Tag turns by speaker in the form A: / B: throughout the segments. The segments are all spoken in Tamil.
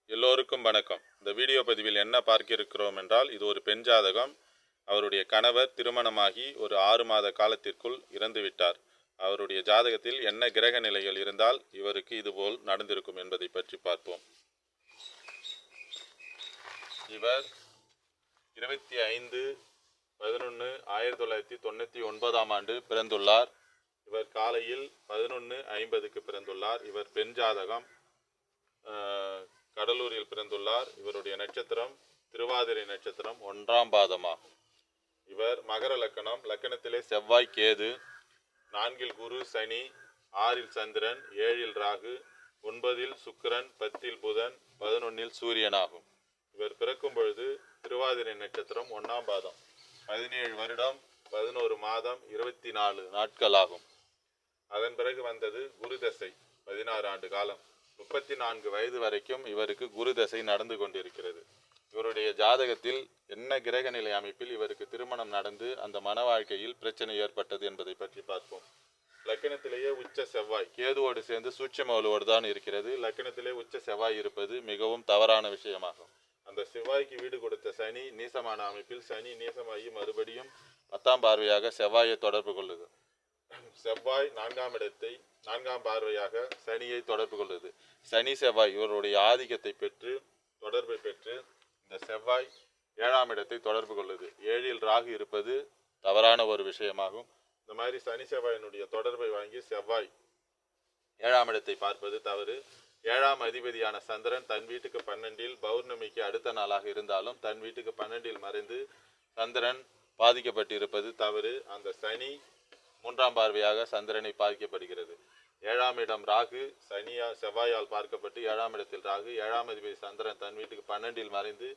A: எல்லோருக்கும் வணக்கம். இந்த வீடியோ பதிவில் என்ன பார்க்க இருக்கிறோம் என்றால், இது ஒரு பெண் ஜாதகம். அவருடைய கணவர் திருமணமாகி ஒரு 6 மாத காலத்திற்குள் இறந்துவிட்டார். அவருடைய ஜாதகத்தில் என்ன கிரக நிலைகள் இருந்தால் இவருக்கு இதுபோல் நடந்திருக்கும் என்பதை பற்றி பார்ப்போம். இவர் 25/11/1999 ஆண்டு பிறந்துள்ளார். இவர் காலையில் 11:50க்கு பிறந்துள்ளார். இவர் பெண் ஜாதகம். கடலூரில் பிறந்துள்ளார். இவருடைய நட்சத்திரம் திருவாதிரை நட்சத்திரம் 1ஆம் பாதமாகும். இவர் மகர லக்கணம். லக்கணத்திலே செவ்வாய் கேது, 4இல் குரு சனி, 6இல் சந்திரன், 7இல் ராகு, 9இல் சுக்கிரன், 10இல் புதன், 11இல் சூரியன் ஆகும். இவர் பிறக்கும் பொழுது திருவாதிரை நட்சத்திரம் 1ஆம் பாதம். 17 வருடம் 11 மாதம் 24 நாட்கள் ஆகும். அதன் பிறகு வந்தது குரு தசை 16 ஆண்டு காலம். 34 வயது வரைக்கும் இவருக்கு குரு தசை நடந்து கொண்டிருக்கிறது. இவருடைய ஜாதகத்தில் என்ன கிரக நிலை அமைப்பில் இவருக்கு திருமணம் நடந்து அந்த மன வாழ்க்கையில் பிரச்சனை ஏற்பட்டது என்பதை பற்றி பார்ப்போம். லக்கணத்திலேயே உச்ச செவ்வாய் கேதுவோடு சேர்ந்து சூட்சமவலுவோடு தான் இருக்கிறது. லக்கணத்திலே உச்ச செவ்வாய் இருப்பது மிகவும் தவறான விஷயமாகும். அந்த செவ்வாய்க்கு வீடு கொடுத்த சனி நீசமான அமைப்பில் சனி நீசமாகி மறுபடியும் 10ஆம் பார்வையாக செவ்வாயை தொடர்பு கொள்ளுது. செவ்வாய் 4ஆம் பார்வையாக சனியை தொடர்பு கொள்ளுது. சனி செவ்வாய் இவருடைய ஆதிக்கத்தை பெற்று தொடர்பை பெற்று இந்த செவ்வாய் 7ஆம் இடத்தை தொடர்பு கொள்ளுது. 7இல் ராகு இருப்பது தவறான ஒரு விஷயமாகும். இந்த மாதிரி சனி செவ்வாயினுடைய தொடர்பை வாங்கி செவ்வாய் 7ஆம் இடத்தை பார்ப்பது தவறு. 7ஆம் அதிபதியான சந்திரன் தன் வீட்டுக்கு 12இல் பௌர்ணமிக்கு அடுத்த நாளாக இருந்தாலும் தன் வீட்டுக்கு 12இல் மறைந்து சந்திரன் பாதிக்கப்பட்டிருப்பது தவறு. அந்த சனி 3ஆம் பார்வையாக சந்திரனை பாதிக்கப்படுகிறது. 7ஆம் இடம் ராகு செவ்வாயால் பார்க்கப்பட்டு 7ஆம் இடத்தில் ராகு, 7ஆம் அதிபதி சந்திரன் தன் வீட்டுக்கு 12இல் மறைந்து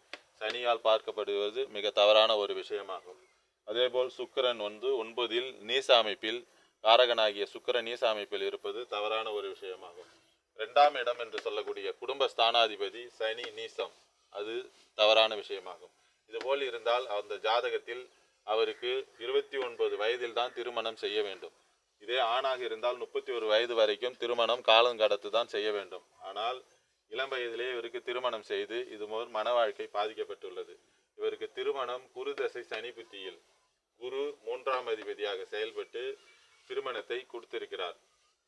A: சனியால் பார்க்கப்படுவது மிக தவறான ஒரு விஷயமாகும். அதேபோல் சுக்கிரன் 9இல் நீச அமைப்பில் காரகனாகிய சுக்கிரன் நீச அமைப்பில் இருப்பது தவறான ஒரு விஷயமாகும். 2ஆம் இடம் என்று சொல்லக்கூடிய குடும்ப ஸ்தானாதிபதி சனி நீசம், அது தவறான விஷயமாகும். இதுபோல் இருந்தால் அந்த ஜாதகத்தில் அவருக்கு 29 வயதில் தான் திருமணம் செய்ய வேண்டும். இதே ஆணாக இருந்தால் 31 வயது வரைக்கும் திருமணம் காலம் கடத்து தான் செய்ய வேண்டும். ஆனால் இளம் வயதிலே இவருக்கு திருமணம் செய்து இது போல் மன வாழ்க்கை பாதிக்கப்பட்டுள்ளது. இவருக்கு திருமணம் குரு தசை சனி புத்தியில் குரு 3ஆம் அதிபதியாக செயல்பட்டு திருமணத்தை கொடுத்திருக்கிறார்.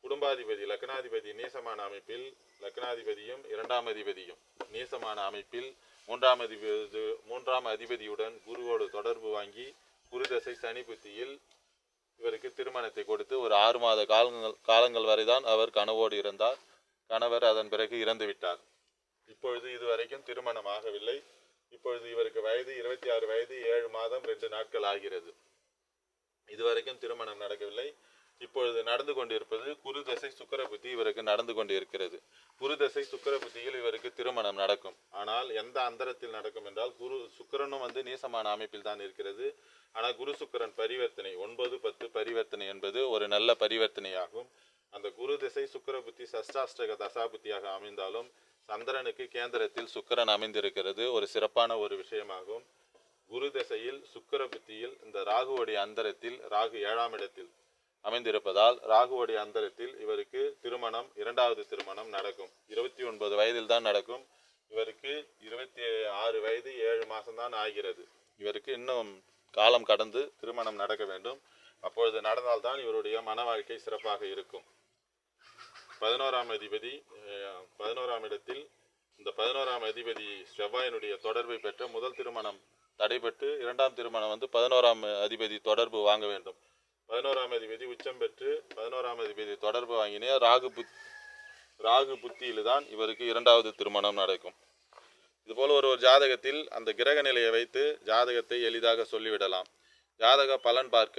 A: குடும்பாதிபதி லக்னாதிபதி நீசமான அமைப்பில் லக்னாதிபதியும் 2ஆம் அதிபதியும் நீசமான அமைப்பில் 3ஆம் அதிபதியுடன் குருவோடு தொடர்பு வாங்கி குரு தசை சனி புத்தியில் இவருக்கு திருமணத்தை கொடுத்து ஒரு 6 மாத காலங்கள் வரைதான் அவர் கனவோடு இருந்தார். கணவர் அதன் பிறகு இறந்து விட்டார். இப்பொழுது இதுவரைக்கும் திருமணம் ஆகவில்லை. இப்பொழுது இவருக்கு வயது 26 வயது 7 மாதம் 2 நாட்கள் ஆகிறது. இதுவரைக்கும் திருமணம் நடக்கவில்லை. இப்பொழுது நடந்து கொண்டிருப்பது குரு தசை சுக்கிர புத்தி இவருக்கு நடந்து கொண்டிருக்கிறது. குரு தசை சுக்கிர புத்தியில் இவருக்கு திருமணம் நடக்கும். ஆனால் எந்த அந்தரத்தில் நடக்கும் என்றால் சுக்கிரனும் நீசமான அமைப்பில் தான் இருக்கிறது. ஆனால் குரு சுக்கிரன் பரிவர்த்தனை 9-10 பரிவர்த்தனை என்பது ஒரு நல்ல பரிவர்த்தனையாகும். அந்த குரு திசை சுக்கிர புத்தி சஷ்டாஷ்டக தசாபுத்தியாக அமைந்தாலும் சந்திரனுக்கு கேந்திரத்தில் சுக்கிரன் அமைந்திருக்கிறது ஒரு சிறப்பான ஒரு விஷயமாகும். குரு திசையில் சுக்கிர புத்தியில் இந்த ராகுவோடைய அந்தரத்தில் ராகு 7ஆம் இடத்தில் அமைந்திருப்பதால் ராகுவோடைய அந்தரத்தில் இவருக்கு திருமணம் 2வது திருமணம் நடக்கும். 29 வயதில் தான் நடக்கும். இவருக்கு 26 வயது 7 மாதம்தான் ஆகிறது. இவருக்கு இன்னும் காலம் கடந்து திருமணம் நடக்க வேண்டும். அப்பொழுது நடந்தால்தான் இவருடைய மன வாழ்க்கை சிறப்பாக இருக்கும். 11ஆம் இடத்தில் இந்த 11ஆம் அதிபதி செவ்வாயினுடைய தொடர்பை பெற்ற முதல் திருமணம் தடைபட்டு 2ஆம் திருமணம் 11ஆம் அதிபதி தொடர்பு வாங்க வேண்டும். 11ஆம் அதிபதி உச்சம் பெற்று 11ஆம் அதிபதி தொடர்பு வாங்கினே ராகு புத்தியில் தான் இவருக்கு 2வது திருமணம் நடக்கும். இதுபோல் ஒரு ஜாதகத்தில் அந்த கிரக நிலையை வைத்து ஜாதகத்தை எளிதாக சொல்லிவிடலாம். ஜாதக பலன் பார்க்க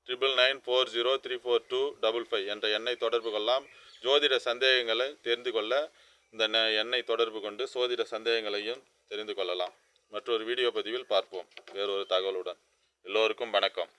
A: 9994034255 என்ற எண்ணை தொடர்பு கொள்ளலாம். ஜோதிட சந்தேகங்களை தெரிந்து கொள்ள இந்த எண்ணை தொடர்பு கொண்டு சோதிட சந்தேகங்களையும் தெரிந்து கொள்ளலாம். மற்றொரு வீடியோ பதிவில் பார்ப்போம் வேறொரு தகவலுடன். எல்லோருக்கும் வணக்கம்.